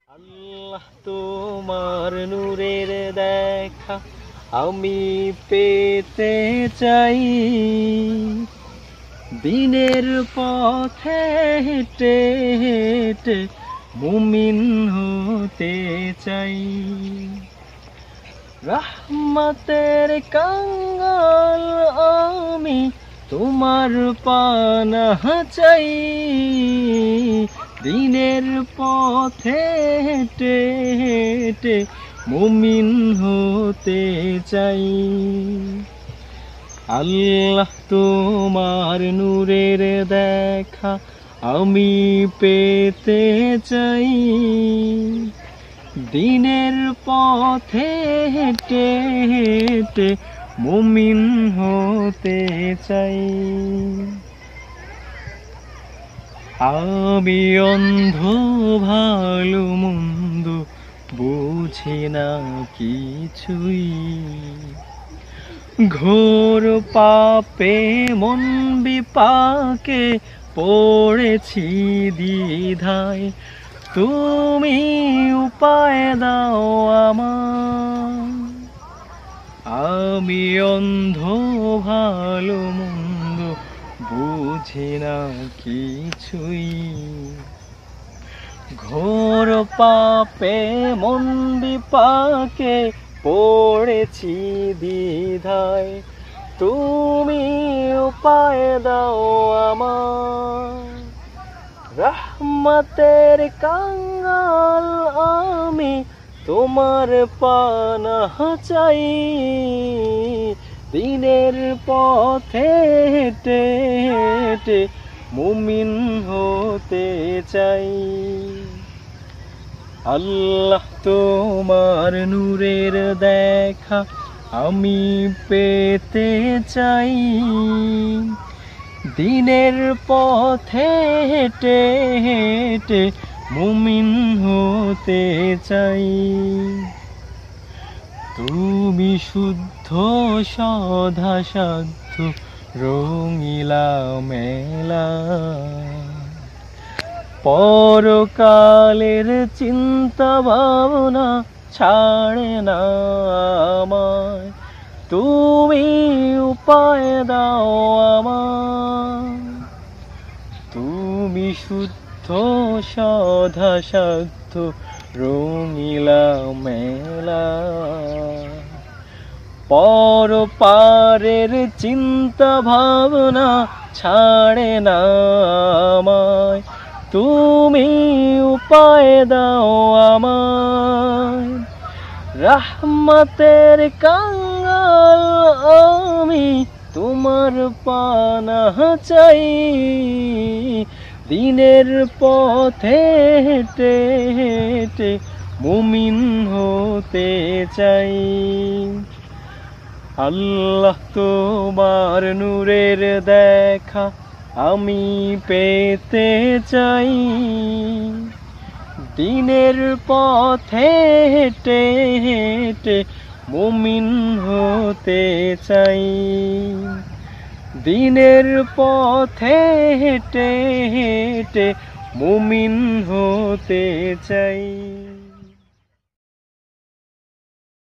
আল্লাহ তোমার নূরের দেখা আমি পেতে চাই, দিনের পথে হেঁটে হেঁটে মুমিন হতে চাই। রহমতের কাঙ্গাল আমি তোমার পানা চাই, দিনের পথে হেঁটে হেঁটে মুমিন হতে চাই। আল্লাহ তোমার নূরের দেখা আমি পেতে চাই, দিনের পথে হেঁটে হেঁটে মুমিন হতে চাই। আমি অন্ধ ভালো মন্দ বুঝি না কিছুই, ঘোর পাপে মন বিপাকে পড়েছি দ্বিধায়, তুমি উপায় দাও আমার। আমি অন্ধ ভালো মন্দ বুঝি না কিছুই, ঘোর পাপে মন বিপাকে পড়েছি দ্বিধায়, তুমি উপায় দাও আমার। রহমতের কাঙ্গাল আমি তোমার পানা চাই, দিনের পথে হেঁটে হেঁটে মুমিন হতে চাই। আল্লাহ তোমার নূরের দেখা আমি পেতে চাই, দিনের পথে হেঁটে হেঁটে মুমিন হতে চাই। তুমি শুদ্ধ সদা সাধ্য রঙিলা মেলা, পরকালের চিন্তা ভাবনা ছাড়ে না আমায়, তুমি উপায় দাও আমার। তুমি শুদ্ধ সদা সাধ্য রঙিলা মেলা, পর পারের চিন্তা ভাবনা ছাড়ে না আমায়, তুমি উপায় দাও আমায়। রহমতের কাঙ্গাল আমি তোমার পানা চাই, দিনের পথে হেঁটে হেঁটে মুমিন হতে চাই। আল্লাহ তোমার নূরের দেখা আমি পেতে চাই, দিনের পথে হেঁটে হেঁটে মুমিন হতে চাই, দিনের পথে হেঁটে হেঁটে মুমিন হতে চাই।